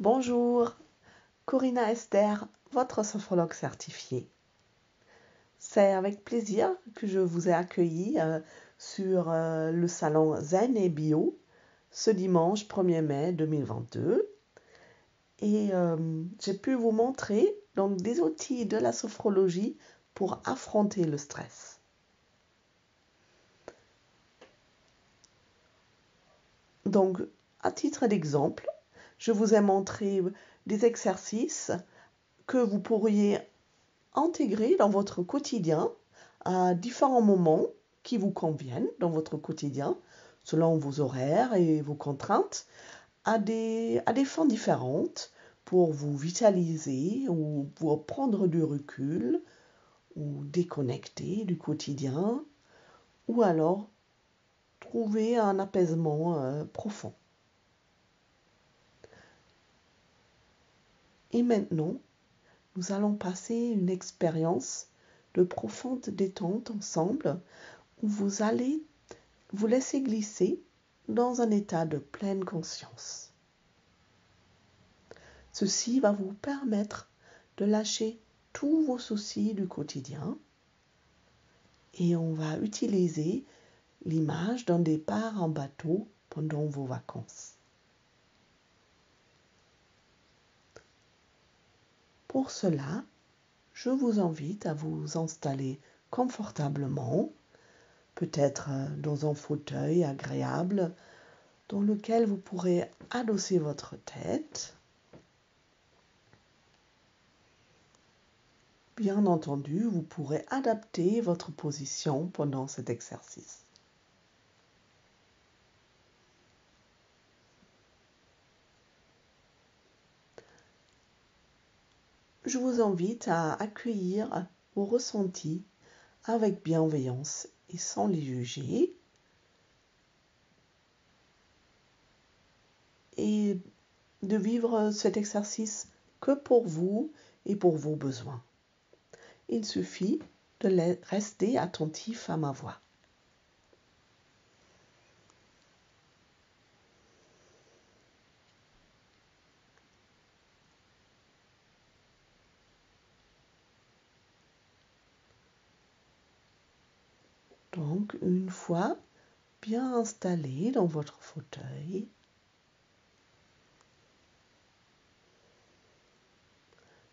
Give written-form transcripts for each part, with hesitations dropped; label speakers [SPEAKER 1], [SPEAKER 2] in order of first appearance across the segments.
[SPEAKER 1] Bonjour, Corinna Esther, votre sophrologue certifiée. C'est avec plaisir que je vous ai accueilli sur le salon Zen et Bio ce dimanche 1er mai 2022. Et j'ai pu vous montrer donc, des outils de la sophrologie pour affronter le stress. Donc, à titre d'exemple, je vous ai montré des exercices que vous pourriez intégrer dans votre quotidien à différents moments qui vous conviennent dans votre quotidien, selon vos horaires et vos contraintes, à des fins différentes pour vous vitaliser ou pour prendre du recul ou déconnecter du quotidien ou alors trouver un apaisement profond. Et maintenant, nous allons passer une expérience de profonde détente ensemble où vous allez vous laisser glisser dans un état de pleine conscience. Ceci va vous permettre de lâcher tous vos soucis du quotidien et on va utiliser l'image d'un départ en bateau pendant vos vacances. Pour cela, je vous invite à vous installer confortablement, peut-être dans un fauteuil agréable dans lequel vous pourrez adosser votre tête. Bien entendu, vous pourrez adapter votre position pendant cet exercice. Je vous invite à accueillir vos ressentis avec bienveillance et sans les juger et de vivre cet exercice que pour vous et pour vos besoins. Il suffit de rester attentif à ma voix. Donc, une fois bien installé dans votre fauteuil,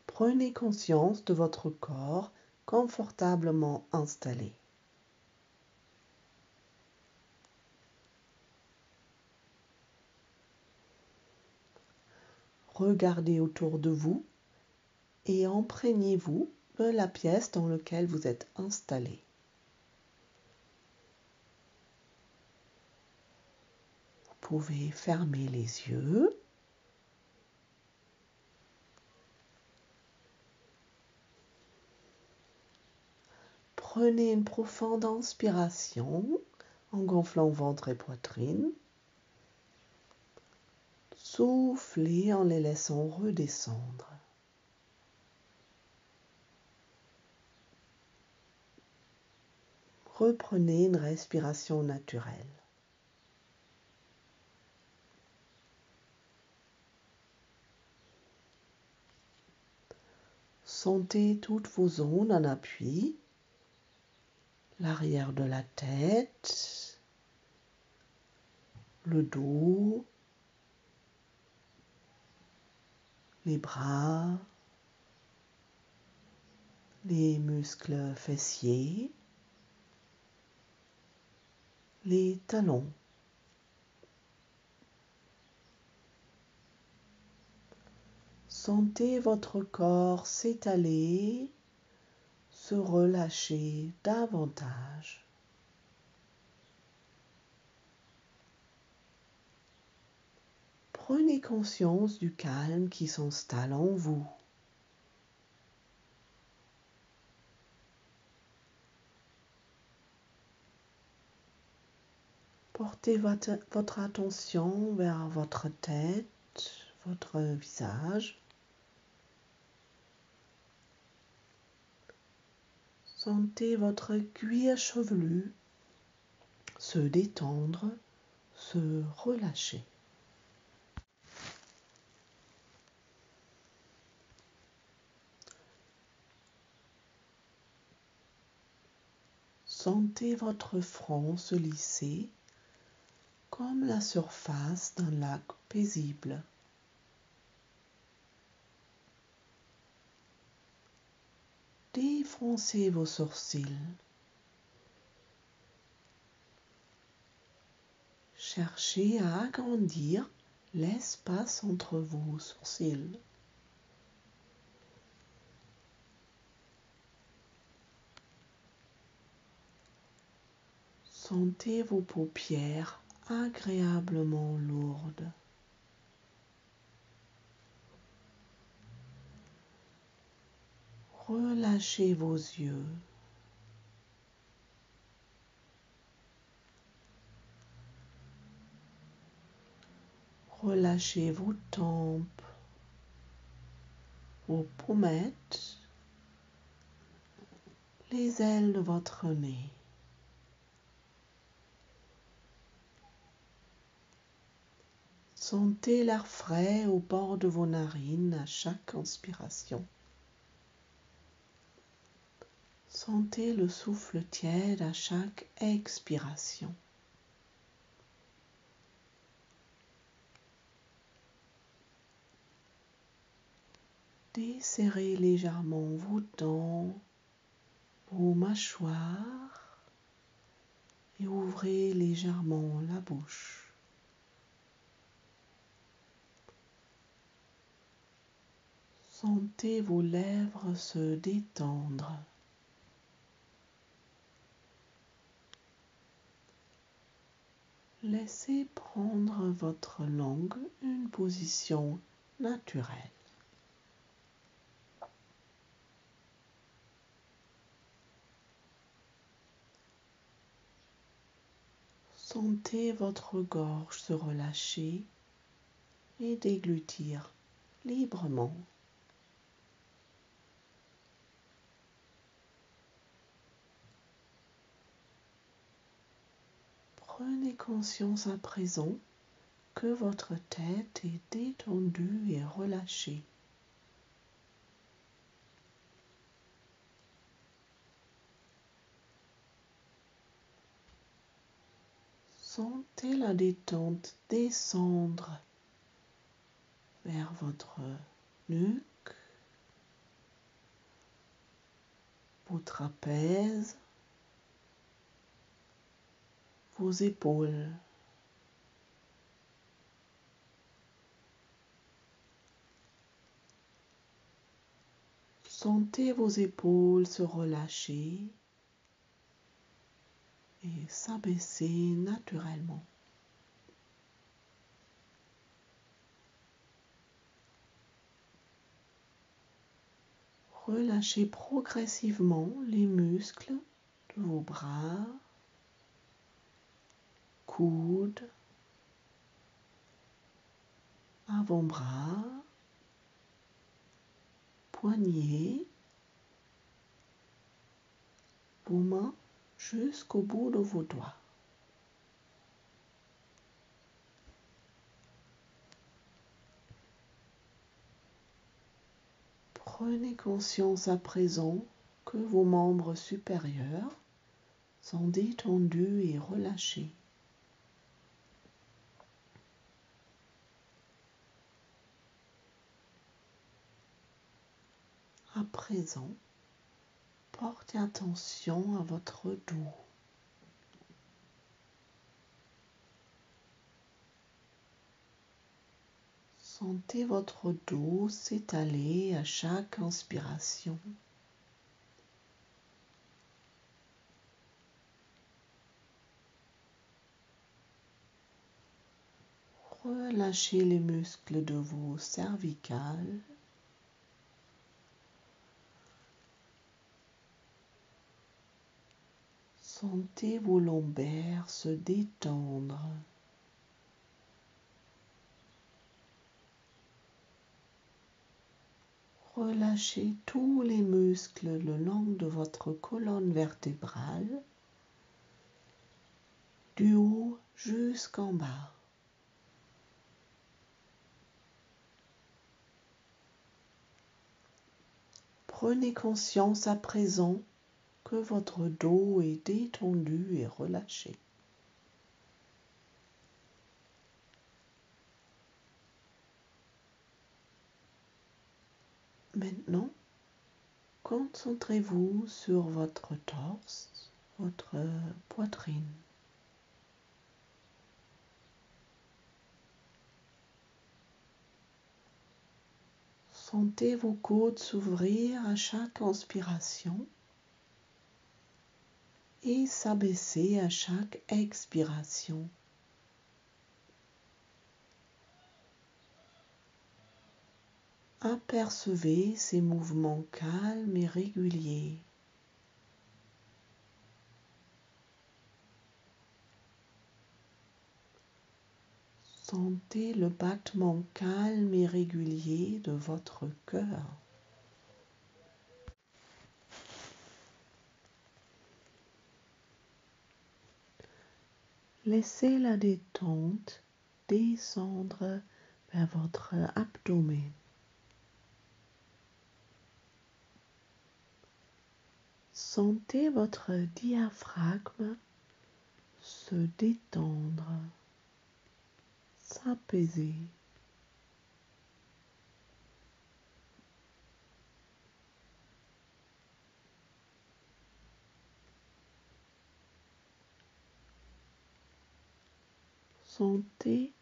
[SPEAKER 1] prenez conscience de votre corps confortablement installé. Regardez autour de vous et imprégnez-vous de la pièce dans laquelle vous êtes installé. Vous pouvez fermer les yeux. Prenez une profonde inspiration en gonflant ventre et poitrine. Soufflez en les laissant redescendre. Reprenez une respiration naturelle. Sentez toutes vos zones en appui, l'arrière de la tête, le dos, les bras, les muscles fessiers, les talons. Sentez votre corps s'étaler, se relâcher davantage. Prenez conscience du calme qui s'installe en vous. Portez votre attention vers votre tête, votre visage. Sentez votre cuir chevelu se détendre, se relâcher. Sentez votre front se lisser comme la surface d'un lac paisible. Défoncez vos sourcils. Cherchez à agrandir l'espace entre vos sourcils. Sentez vos paupières agréablement lourdes. Relâchez vos yeux. Relâchez vos tempes, vos pommettes, les ailes de votre nez. Sentez l'air frais au bord de vos narines à chaque inspiration. Sentez le souffle tiède à chaque expiration. Desserrez légèrement vos dents, vos mâchoires et ouvrez légèrement la bouche. Sentez vos lèvres se détendre. Laissez prendre votre langue une position naturelle. Sentez votre gorge se relâcher et déglutir librement. Prenez conscience à présent que votre tête est détendue et relâchée. Sentez la détente descendre vers votre nuque, vos trapèzes, vos épaules. Sentez vos épaules se relâcher et s'abaisser naturellement. Relâchez progressivement les muscles de vos bras, coudes, avant-bras, poignets, vos mains jusqu'au bout de vos doigts. Prenez conscience à présent que vos membres supérieurs sont détendus et relâchés. À présent, portez attention à votre dos. Sentez votre dos s'étaler à chaque inspiration. Relâchez les muscles de vos cervicales. Sentez vos lombaires se détendre. Relâchez tous les muscles le long de votre colonne vertébrale, du haut jusqu'en bas. Prenez conscience à présent que votre dos est détendu et relâché. Maintenant, concentrez-vous sur votre torse, votre poitrine. Sentez vos côtes s'ouvrir à chaque inspiration et s'abaisser à chaque expiration. Apercevez ces mouvements calmes et réguliers. Sentez le battement calme et régulier de votre cœur. Laissez la détente descendre vers votre abdomen. Sentez votre diaphragme se détendre, s'apaiser. Sentez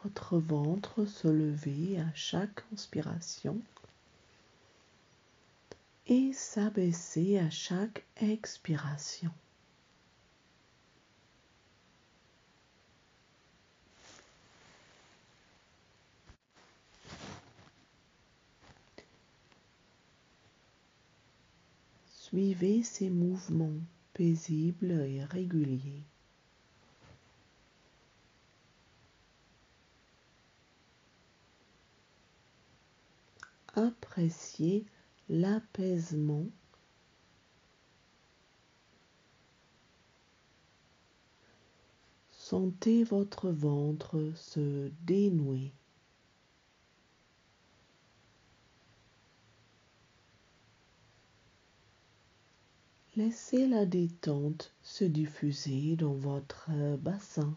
[SPEAKER 1] votre ventre se lever à chaque inspiration et s'abaisser à chaque expiration. Suivez ces mouvements paisibles et réguliers. Appréciez l'apaisement. Sentez votre ventre se dénouer. Laissez la détente se diffuser dans votre bassin.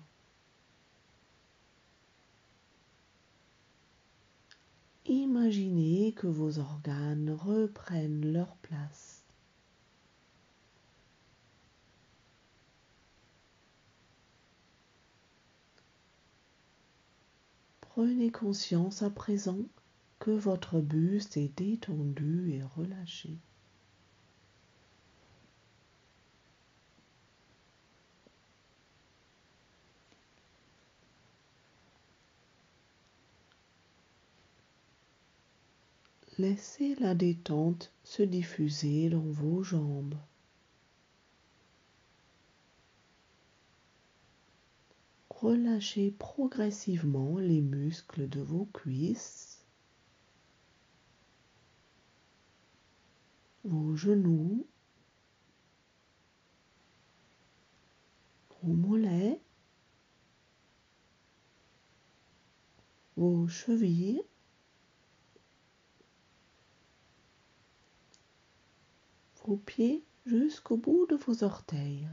[SPEAKER 1] Imaginez que vos organes reprennent leur place. Prenez conscience à présent que votre buste est détendu et relâché. Laissez la détente se diffuser dans vos jambes. Relâchez progressivement les muscles de vos cuisses, vos genoux, vos mollets, vos chevilles, vos pieds jusqu'au bout de vos orteils.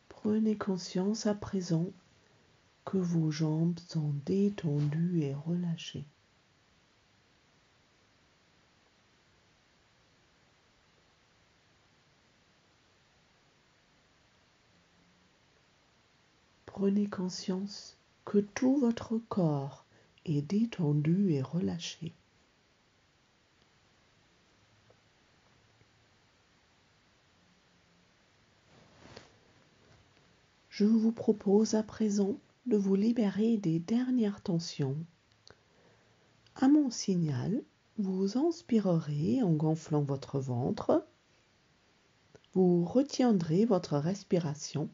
[SPEAKER 1] Prenez conscience à présent que vos jambes sont détendues et relâchées. Prenez conscience que tout votre corps est détendu et relâché. Je vous propose à présent de vous libérer des dernières tensions. À mon signal, vous inspirerez en gonflant votre ventre. Vous retiendrez votre respiration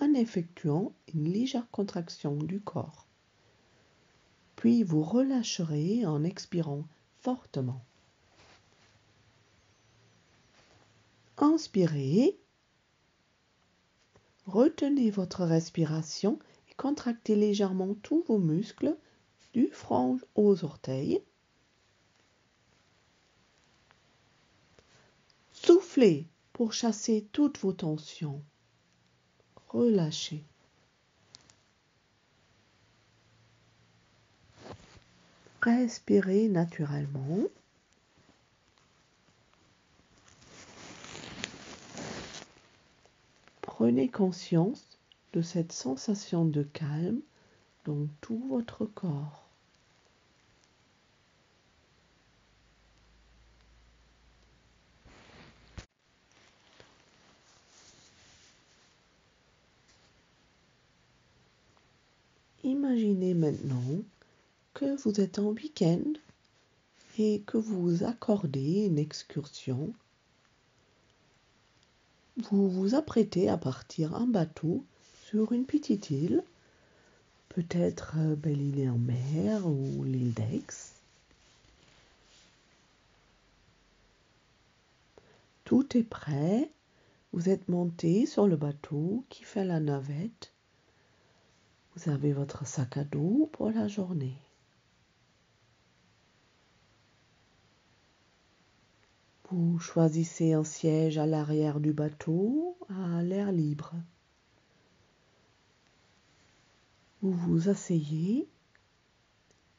[SPEAKER 1] en effectuant une légère contraction du corps. Puis vous relâcherez en expirant fortement. Inspirez. Retenez votre respiration et contractez légèrement tous vos muscles du front aux orteils. Soufflez pour chasser toutes vos tensions. Relâchez. Respirez naturellement. Prenez conscience de cette sensation de calme dans tout votre corps. Imaginez maintenant que vous êtes en week-end et que vous vous accordez une excursion. Vous vous apprêtez à partir en bateau sur une petite île, peut-être Belle-Île-en-Mer ou l'île d'Aix. Tout est prêt, vous êtes monté sur le bateau qui fait la navette. Vous avez votre sac à dos pour la journée. Vous choisissez un siège à l'arrière du bateau, à l'air libre. Vous vous asseyez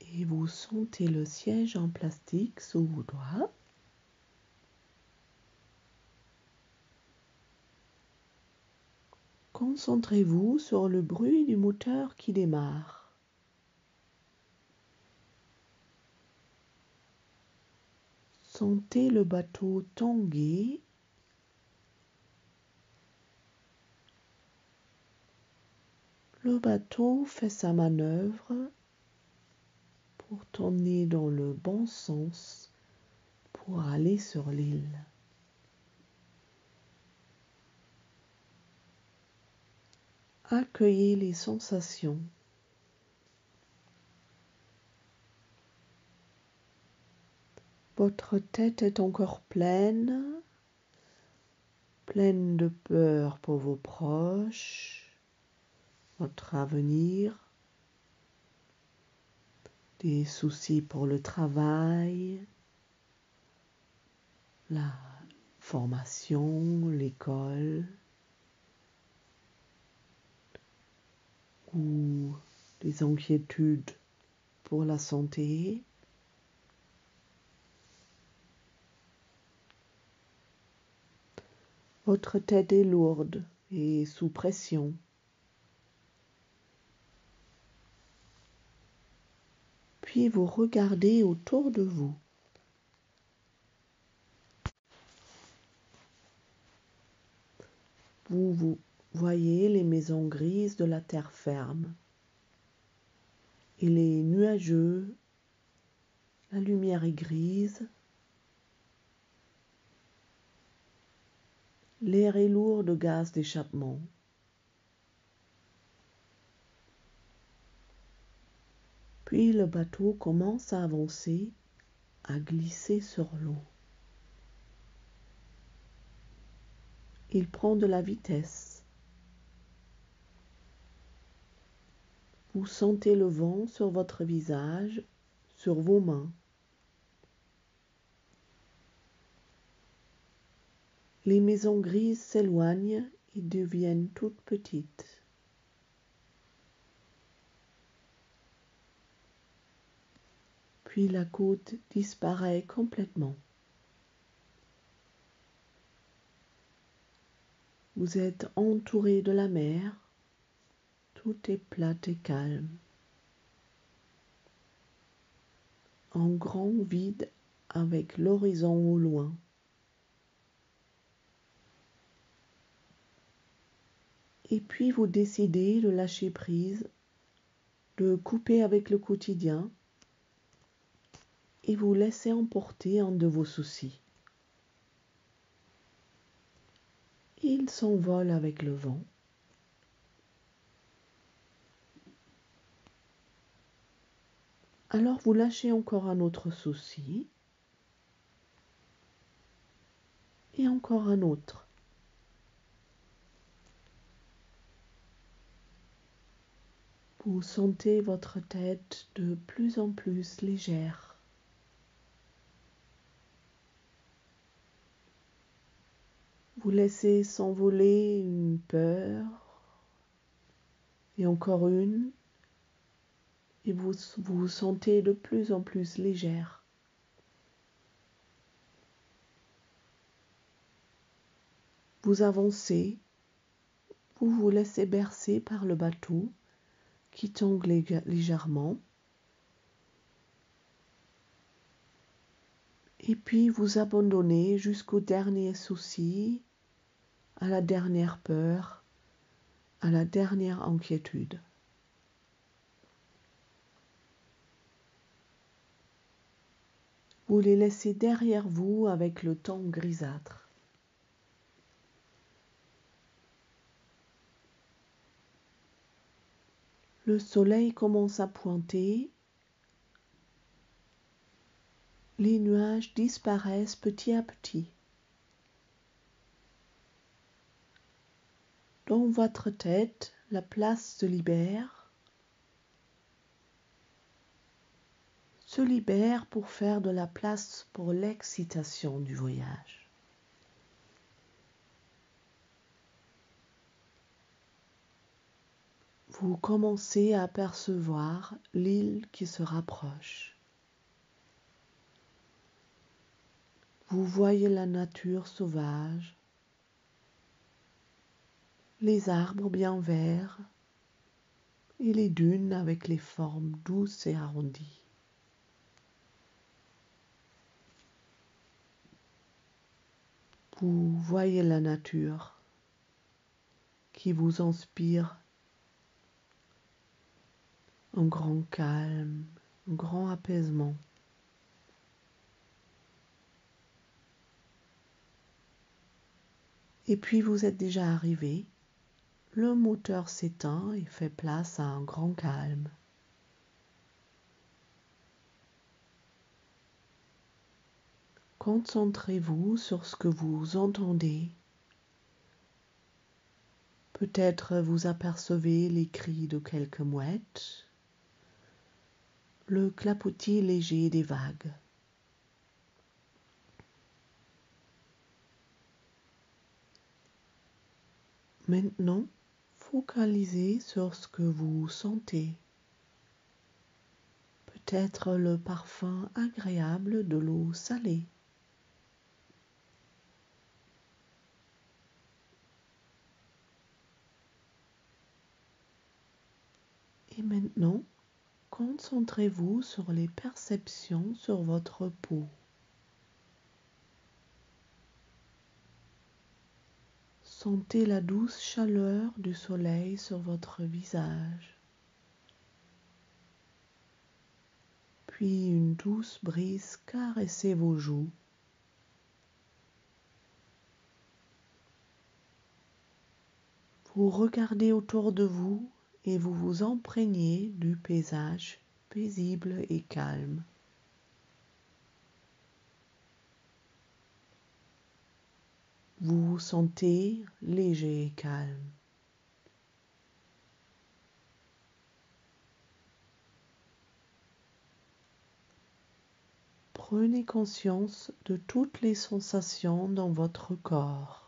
[SPEAKER 1] et vous sentez le siège en plastique sous vos doigts. Concentrez-vous sur le bruit du moteur qui démarre. Sentez le bateau tanguer. Le bateau fait sa manœuvre pour tourner dans le bon sens pour aller sur l'île. Accueillez les sensations. Votre tête est encore pleine de peur pour vos proches, votre avenir, des soucis pour le travail, la formation, l'école, ou des inquiétudes pour la santé. Votre tête est lourde et sous pression. Puis vous regardez autour de vous. Vous voyez les maisons grises de la terre ferme. Il est nuageux, la lumière est grise, l'air est lourd de gaz d'échappement. Puis le bateau commence à avancer, à glisser sur l'eau. Il prend de la vitesse. Vous sentez le vent sur votre visage, sur vos mains. Les maisons grises s'éloignent et deviennent toutes petites. Puis la côte disparaît complètement. Vous êtes entouré de la mer, tout est plat et calme. Un grand vide avec l'horizon au loin. Et puis vous décidez de lâcher prise, de couper avec le quotidien et vous laisser emporter en de vos soucis. Ils s'envolent avec le vent. Alors vous lâchez encore un autre souci et encore un autre. Vous sentez votre tête de plus en plus légère. Vous laissez s'envoler une peur et encore une, et vous vous sentez de plus en plus légère. Vous avancez, vous vous laissez bercer par le bateau qui tangue légèrement. Et puis vous abandonnez jusqu'au dernier souci, à la dernière peur, à la dernière inquiétude. Vous les laissez derrière vous avec le temps grisâtre. Le soleil commence à pointer. Les nuages disparaissent petit à petit. Dans votre tête, la place se libère pour faire de la place pour l'excitation du voyage. Vous commencez à apercevoir l'île qui se rapproche. Vous voyez la nature sauvage, les arbres bien verts et les dunes avec les formes douces et arrondies. Vous voyez la nature qui vous inspire un grand calme, un grand apaisement. Et puis vous êtes déjà arrivé, le moteur s'éteint et fait place à un grand calme. Concentrez-vous sur ce que vous entendez. Peut-être vous apercevez les cris de quelques mouettes, le clapotis léger des vagues. Maintenant, focalisez sur ce que vous sentez. Peut-être le parfum agréable de l'eau salée. Et maintenant, concentrez-vous sur les perceptions sur votre peau. Sentez la douce chaleur du soleil sur votre visage, puis une douce brise caresser vos joues. Vous regardez autour de vous et vous vous imprégnez du paysage paisible et calme. Vous vous sentez léger et calme. Prenez conscience de toutes les sensations dans votre corps.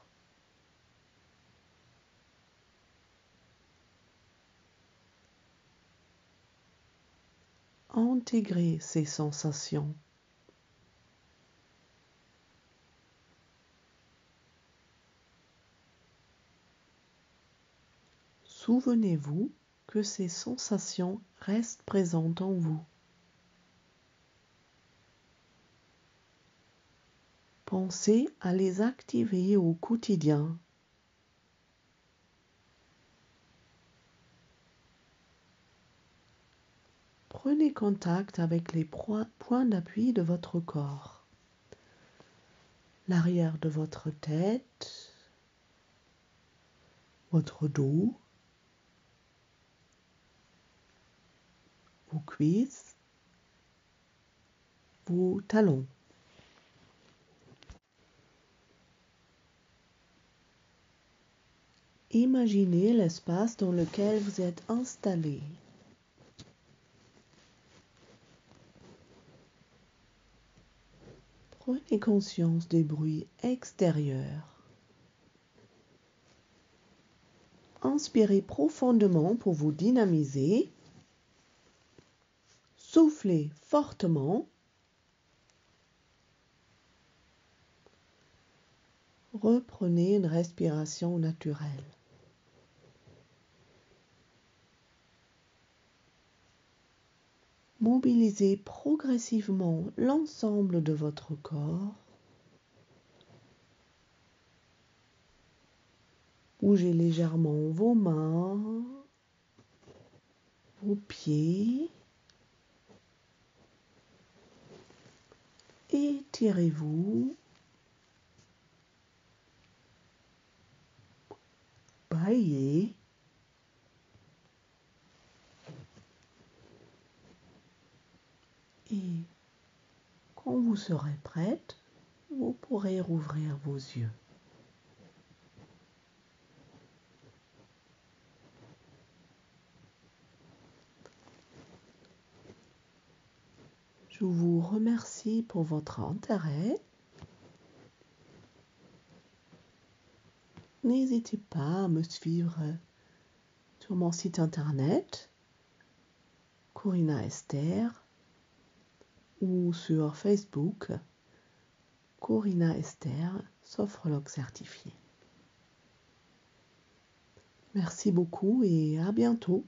[SPEAKER 1] Intégrez ces sensations. Souvenez-vous que ces sensations restent présentes en vous. Pensez à les activer au quotidien. Prenez contact avec les points d'appui de votre corps. L'arrière de votre tête, votre dos, vos cuisses, vos talons. Imaginez l'espace dans lequel vous êtes installé. Prenez conscience des bruits extérieurs. Inspirez profondément pour vous dynamiser. Soufflez fortement. Reprenez une respiration naturelle. Mobilisez progressivement l'ensemble de votre corps. Bougez légèrement vos mains, vos pieds. Étirez-vous. Baillez. Et quand vous serez prête, vous pourrez rouvrir vos yeux. Je vous remercie pour votre intérêt. N'hésitez pas à me suivre sur mon site internet, Corinna Esther, ou sur Facebook, Corinna Esther, sophrologue certifiée. Merci beaucoup et à bientôt.